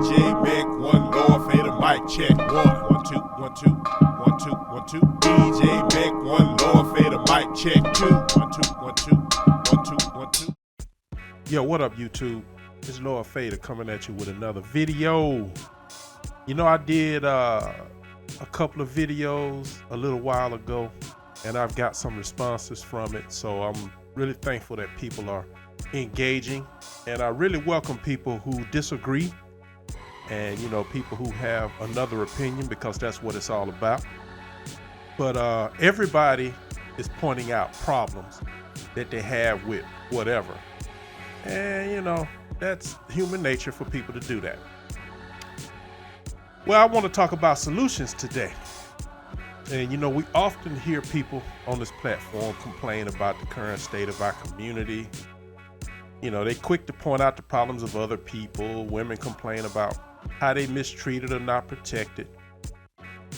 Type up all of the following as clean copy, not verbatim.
DJ Mac, one Lord Fader, mic check. 1, 1, 2, 1, 2, 1, 2, 1, 2. DJ Mac, one Lord Fader, mic check. 2, 1, 2, 1, 2, 1, 2, 1, 2. Yo, what up, YouTube? It's Lord Fader coming at you with another video. You know, I did a couple of videos a little while ago, and I've got some responses from it. So I'm really thankful that people are engaging, and I really welcome people who disagree and, you know, people who have another opinion, because that's what it's all about. But everybody is pointing out problems that they have with whatever. And, you know, that's human nature for people to do that. Well, I want to talk about solutions today. And, you know, we often hear people on this platform complain about the current state of our community. You know, they quick to point out the problems of other people. Women complain about how they mistreated or not protected.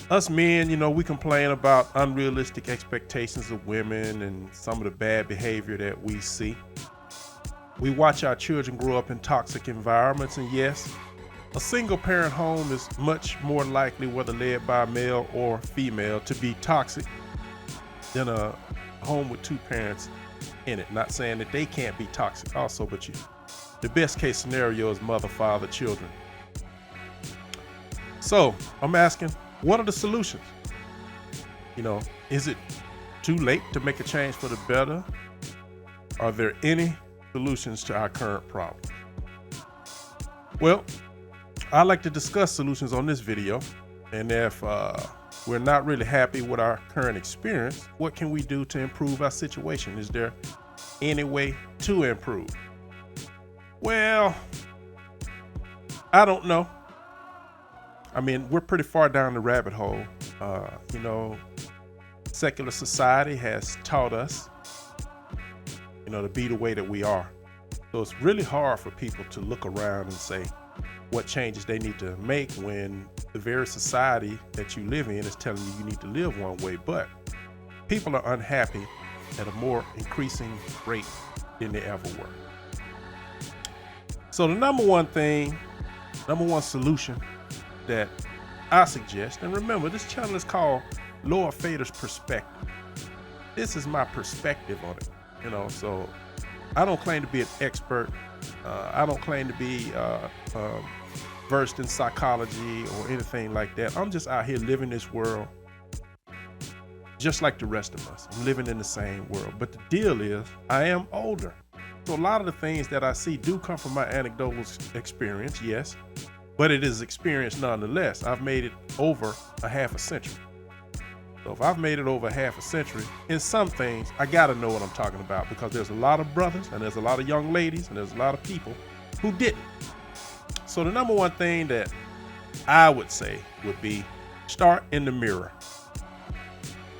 Us men, you know, we complain about unrealistic expectations of women and some of the bad behavior that we see. We watch our children grow up in toxic environments, and yes, a single parent home is much more likely, whether led by a male or female, to be toxic than a home with two parents in it. Not saying that they can't be toxic also, but the best case scenario is mother, father, children. So I'm asking, what are the solutions? You know, is it too late to make a change for the better? Are there any solutions to our current problem? Well, I like to discuss solutions on this video, and if we're not really happy with our current experience, what can we do to improve our situation? Is there any way to improve? Well, I don't know. I mean, we're pretty far down the rabbit hole. You know, secular society has taught us, you know, to be the way that we are. So it's really hard for people to look around and say what changes they need to make when the very society that you live in is telling you need to live one way. But people are unhappy at a more increasing rate than they ever were. So the number one solution that I suggest, and remember, this channel is called Lord Fader's Perspective. This is my perspective on it, you know, so I don't claim to be an expert. I don't claim to be versed in psychology or anything like that. I'm just out here living this world just like the rest of us. I'm living in the same world. But the deal is, I am older. So a lot of the things that I see do come from my anecdotal experience, yes, but it is experience nonetheless. I've made it over a half a century. So if I've made it over a half a century, in some things, I gotta know what I'm talking about, because there's a lot of brothers and there's a lot of young ladies and there's a lot of people who didn't. So the number one thing that I would say would be start in the mirror.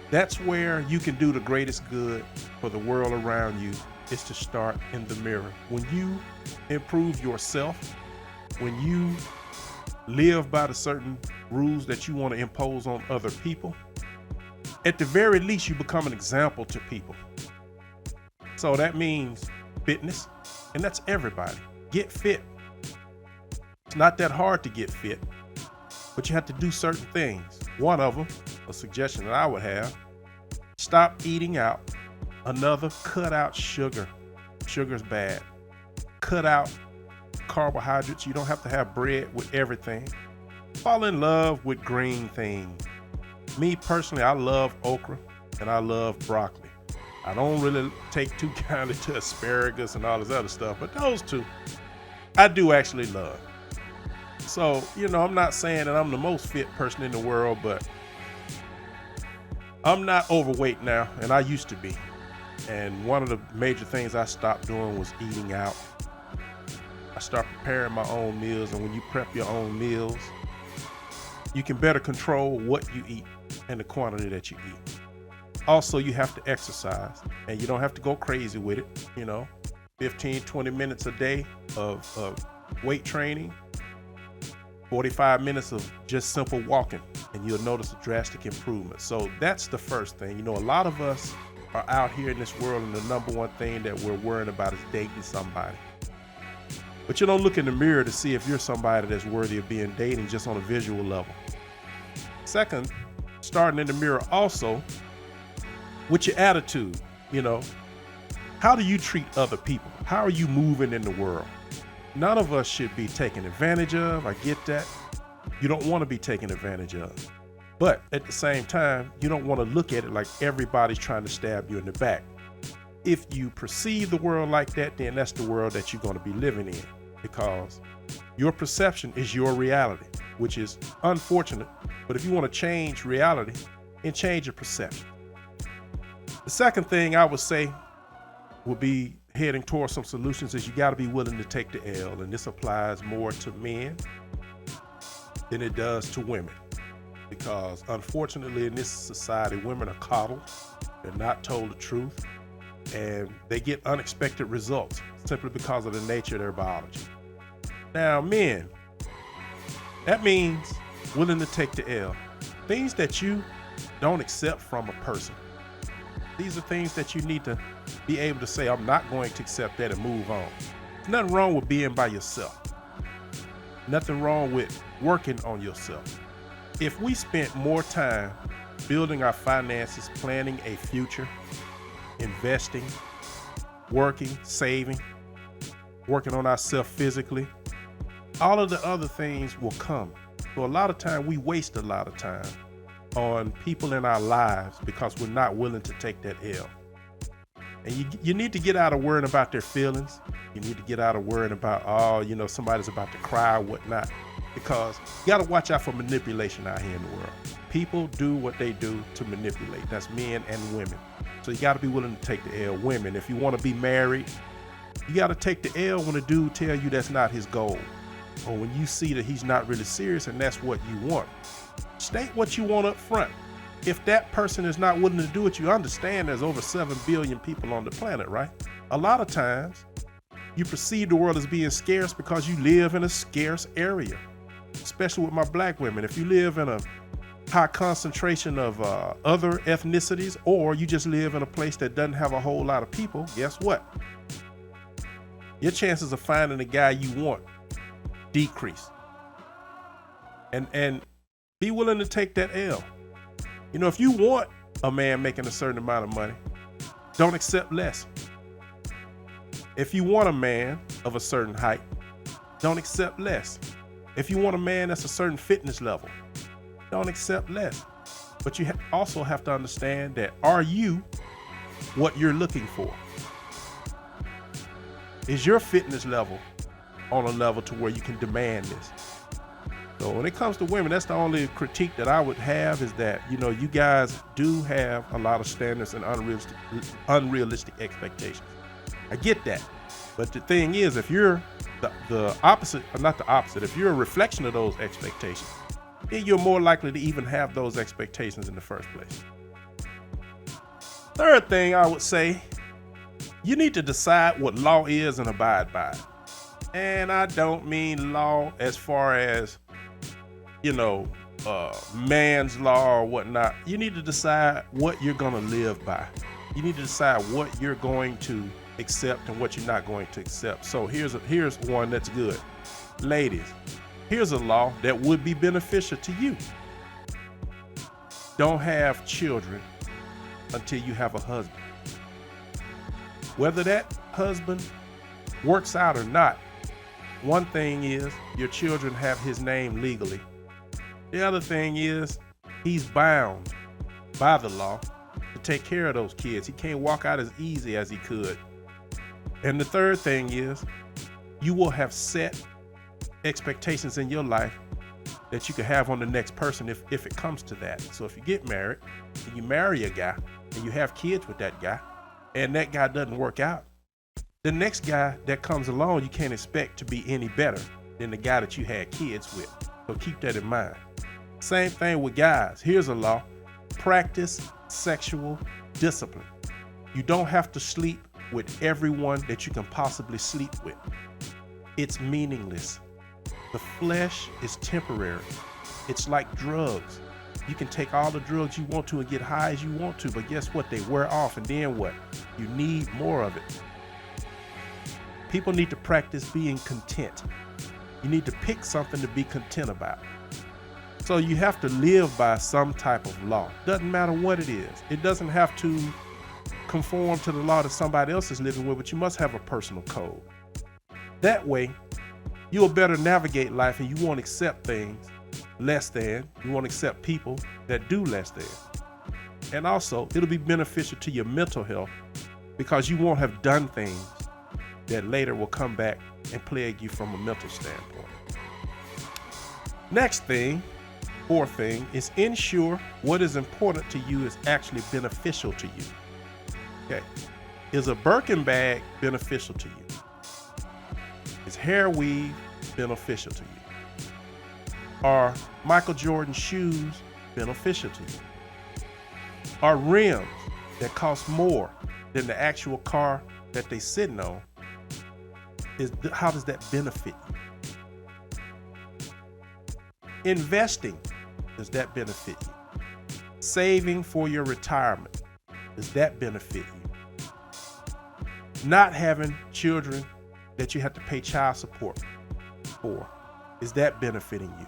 That's where you can do the greatest good for the world around you, is to start in the mirror. When you improve yourself, when you live by the certain rules that you want to impose on other people, at the very least, you become an example to people. So that means fitness, and that's everybody. Get fit. It's not that hard to get fit, but you have to do certain things. One of them, a suggestion that I would have, stop eating out. Another, cut out sugar. Sugar's bad. Cut out carbohydrates. You don't have to have bread with everything. Fall in love with green things. Me personally, I love okra and I love broccoli. I don't really take too kindly to asparagus and all this other stuff, but those two I do actually love. So, you know, I'm not saying that I'm the most fit person in the world, but I'm not overweight now, and I used to be. And one of the major things I stopped doing was eating out. I started preparing my own meals, and when you prep your own meals, you can better control what you eat and the quantity that you eat. Also, you have to exercise, and you don't have to go crazy with it. You know, 15, 20 minutes a day of weight training, 45 minutes of just simple walking, and you'll notice a drastic improvement. So that's the first thing. You know, a lot of us are out here in this world, and the number one thing that we're worrying about is dating somebody. But you don't look in the mirror to see if you're somebody that's worthy of being dating just on a visual level. Second, starting in the mirror also with your attitude. How do you treat other people? How are you moving in the world? None of us should be taken advantage of. I get that. You don't want to be taken advantage of. But at the same time, you don't want to look at it like everybody's trying to stab you in the back. If you perceive the world like that, then that's the world that you're going to be living in, because your perception is your reality, which is unfortunate. But if you want to change reality, then change your perception. The second thing I would say would be heading towards some solutions is you got to be willing to take the L. And this applies more to men than it does to women. Because unfortunately in this society, women are coddled. They're not told the truth. And they get unexpected results simply because of the nature of their biology. Now, men, that means willing to take the L. Things that you don't accept from a person. These are things that you need to be able to say, I'm not going to accept that, and move on. There's nothing wrong with being by yourself. Nothing wrong with working on yourself. If we spent more time building our finances, planning a future, investing, working, saving, working on ourselves physically, all of the other things will come. So a lot of time we waste a lot of time on people in our lives because we're not willing to take that L. And you need to get out of worrying about their feelings. You need to get out of worrying about, somebody's about to cry or whatnot, because you got to watch out for manipulation out here in the world. People do what they do to manipulate. That's men and women. So you got to be willing to take the L. Women, if you want to be married, you got to take the L when a dude tell you that's not his goal, or when you see that he's not really serious and that's what you want. State what you want up front. If that person is not willing to do it, you understand there's over 7 billion people on the planet, right? A lot of times you perceive the world as being scarce because you live in a scarce area, especially with my black women. If you live in a high concentration of other ethnicities, or you just live in a place that doesn't have a whole lot of people, guess what? Your chances of finding the guy you want decrease. And be willing to take that L. If you want a man making a certain amount of money, don't accept less. If you want a man of a certain height, don't accept less. If you want a man that's a certain fitness level, don't accept less. But you also have to understand that, are you what you're looking for? Is your fitness level on a level to where you can demand this? So when it comes to women, that's the only critique that I would have, is that, you guys do have a lot of standards and unrealistic expectations. I get that. But the thing is, if you're the opposite, or not the opposite, if you're a reflection of those expectations, then you're more likely to even have those expectations in the first place. Third thing I would say, you need to decide what law is and abide by it. And I don't mean law as far as, man's law or whatnot. You need to decide what you're going to live by. You need to decide what you're going to accept and what you're not going to accept. So here's one that's good. Ladies, here's a law that would be beneficial to you. Don't have children until you have a husband. Whether that husband works out or not, one thing is your children have his name legally. The other thing is he's bound by the law to take care of those kids. He can't walk out as easy as he could. And the third thing is you will have set expectations in your life that you can have on the next person if it comes to that. So if you get married and you marry a guy and you have kids with that guy and that guy doesn't work out, the next guy that comes along, you can't expect to be any better than the guy that you had kids with. So keep that in mind. Same thing with guys. Here's a law. Practice sexual discipline. You don't have to sleep with everyone that you can possibly sleep with. It's meaningless. The flesh is temporary. It's like drugs. You can take all the drugs you want to and get high as you want to, but guess what? They wear off, and then what? You need more of it. People need to practice being content. You need to pick something to be content about. So you have to live by some type of law. Doesn't matter what it is. It doesn't have to conform to the law that somebody else is living with, but you must have a personal code. That way, you'll better navigate life and you won't accept things less than. You won't accept people that do less than. And also, it'll be beneficial to your mental health because you won't have done things that later will come back and plague you from a mental standpoint. Next thing, fourth thing, is ensure what is important to you is actually beneficial to you. Okay. Is a Birkin bag beneficial to you? Is hair weave beneficial to you? Are Michael Jordan shoes beneficial to you? Are rims that cost more than the actual car that they sitting on, how does that benefit you? Investing, does that benefit you? Saving for your retirement, does that benefit you? Not having children that you have to pay child support for, is that benefiting you?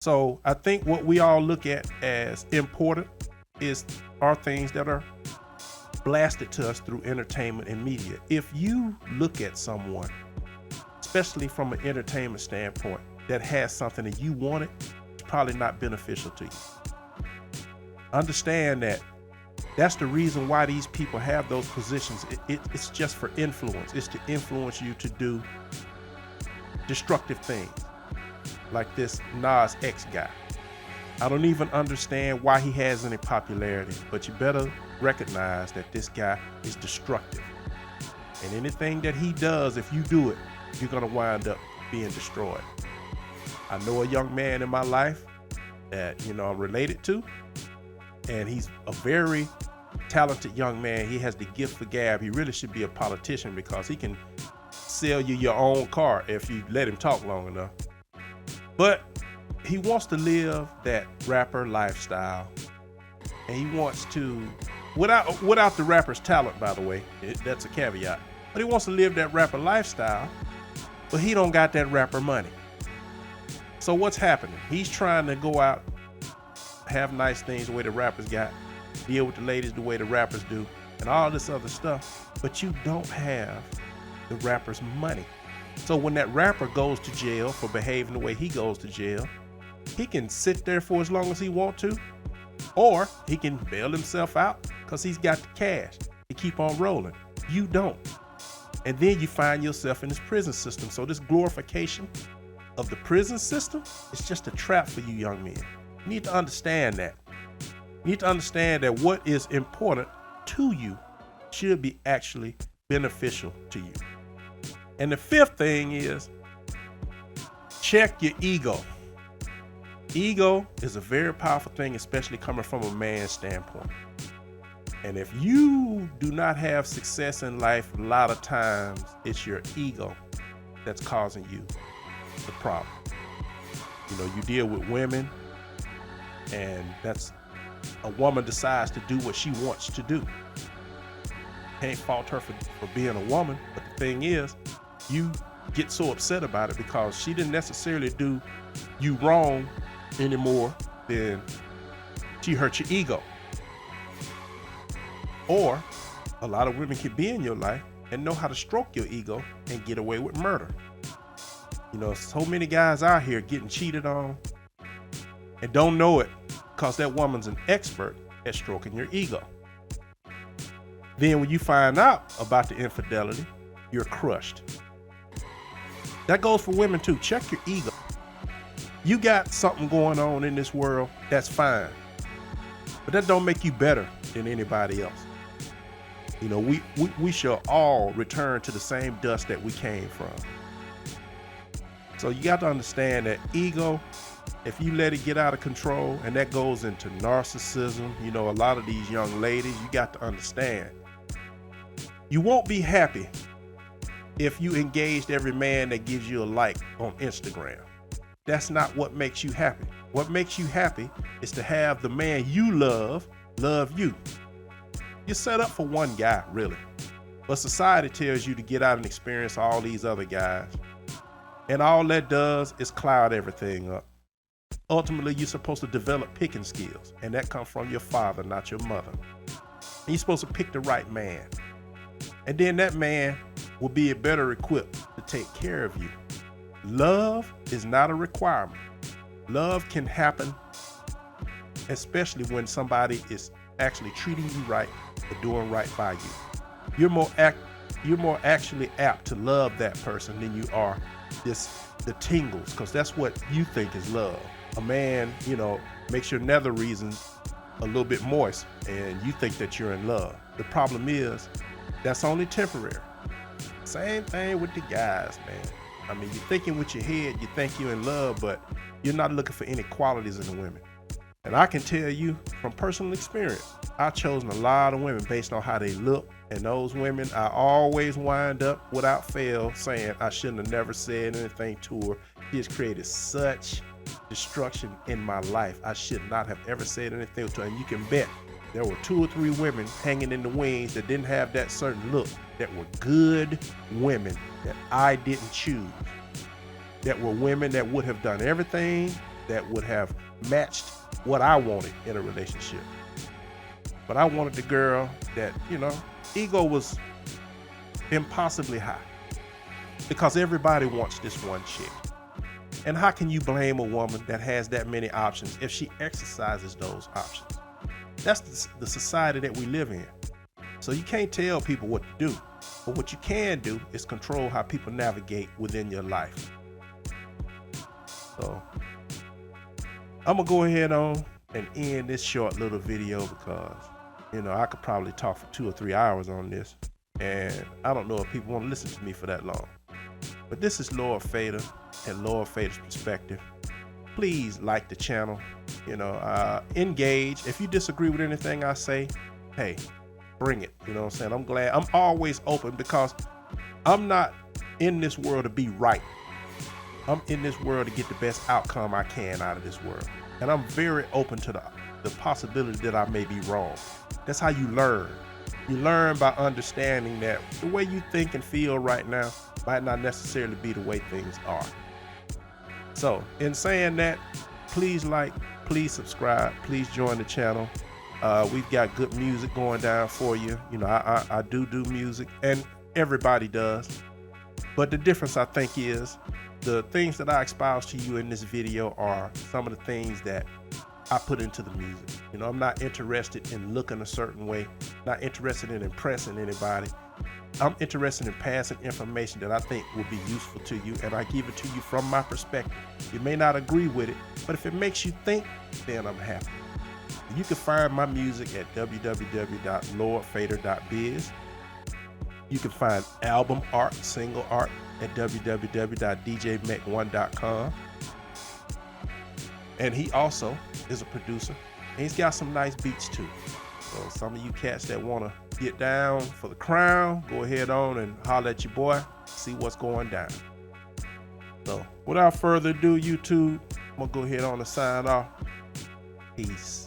So I think what we all look at as important are things that are blasted to us through entertainment and media. If you look at someone, especially from an entertainment standpoint, that has something that you wanted, it's probably not beneficial to you. Understand that that's the reason why these people have those positions. It's just for influence. It's to influence you to do destructive things, like this Nas X guy. I don't even understand why he has any popularity, but you better recognize that this guy is destructive. And anything that he does, if you do it, you're gonna wind up being destroyed. I know a young man in my life that, I'm related to, and he's a very talented young man. He has the gift for gab. He really should be a politician because he can sell you your own car if you let him talk long enough. But he wants to live that rapper lifestyle, and he wants to, without the rapper's talent, by the way, that's a caveat, but he wants to live that rapper lifestyle, but he don't got that rapper money. So what's happening? He's trying to go out, have nice things the way the rappers got, deal with the ladies the way the rappers do, and all this other stuff, but you don't have the rapper's money. So when that rapper goes to jail for behaving the way he goes to jail, he can sit there for as long as he wants to, or he can bail himself out because he's got the cash to keep on rolling. You don't. And then you find yourself in this prison system. So this glorification of the prison system is just a trap for you young men. You need to understand that. You need to understand that what is important to you should be actually beneficial to you. And the fifth thing is check your ego. Ego is a very powerful thing, especially coming from a man's standpoint. And if you do not have success in life, a lot of times it's your ego that's causing you the problem. You deal with women, and that's a woman decides to do what she wants to do. Can't fault her for being a woman, but the thing is, you get so upset about it because she didn't necessarily do you wrong anymore than she hurt your ego. Or a lot of women can be in your life and know how to stroke your ego and get away with murder. So many guys out here getting cheated on and don't know it because that woman's an expert at stroking your ego. Then when you find out about the infidelity, you're crushed. That goes for women too. Check your ego. You got something going on in this world, that's fine. But that don't make you better than anybody else. We shall all return to the same dust that we came from. So you got to understand that ego, if you let it get out of control, and that goes into narcissism, a lot of these young ladies, you got to understand, you won't be happy if you engaged every man that gives you a like on Instagram. That's not what makes you happy. What makes you happy is to have the man you love you. You're set up for one guy, really. But society tells you to get out and experience all these other guys. And all that does is cloud everything up. Ultimately, you're supposed to develop picking skills, and that comes from your father, not your mother. And you're supposed to pick the right man. And then that man will be better equipped to take care of you. Love is not a requirement. Love can happen, especially when somebody is actually treating you right or doing right by you. You're more actually apt to love that person than you are the tingles, because that's what you think is love. A man, makes your nether regions a little bit moist and you think that you're in love. The problem is that's only temporary. Same thing with the guys, man. I mean, you're thinking with your head, you think you're in love, but you're not looking for any qualities in the women. And I can tell you from personal experience, I've chosen a lot of women based on how they look. And those women, I always wind up without fail saying I shouldn't have never said anything to her. She has created such destruction in my life. I should not have ever said anything to her. And you can bet there were 2 or 3 women hanging in the wings that didn't have that certain look, that were good women that I didn't choose, that were women that would have done everything, that would have matched what I wanted in a relationship. But I wanted the girl that, ego was impossibly high, because everybody wants this one chick. And how can you blame a woman that has that many options if she exercises those options? That's the society that we live in. So you can't tell people what to do, but what you can do is control how people navigate within your life. So I'm gonna go ahead on and end this short little video because I could probably talk for 2 or 3 hours on this, and I don't know if people want to listen to me for that long. But this is Lord Fader and Lord Fader's Perspective. Please like the channel, engage. If you disagree with anything I say, hey, bring it. You know what I'm saying? I'm glad. I'm always open because I'm not in this world to be right. I'm in this world to get the best outcome I can out of this world. And I'm very open to the possibility that I may be wrong. That's how you learn. You learn by understanding that the way you think and feel right now might not necessarily be the way things are. So in saying that, please like, please subscribe, please join the channel. We've got good music going down for you. I do music, and everybody does. But the difference, I think, is the things that I espouse to you in this video are some of the things that I put into the music. I'm not interested in looking a certain way, not interested in impressing anybody. I'm interested in passing information that I think will be useful to you, and I give it to you from my perspective. You may not agree with it, but if it makes you think, then I'm happy. You can find my music at www.lordfader.biz. You can find album art, single art at www.djmek1.com. And he also is a producer, and he's got some nice beats too. So some of you cats that want to get down for the crown, go ahead on and holler at your boy, see what's going down. So without further ado, YouTube, I'm gonna go ahead on and sign off. Peace.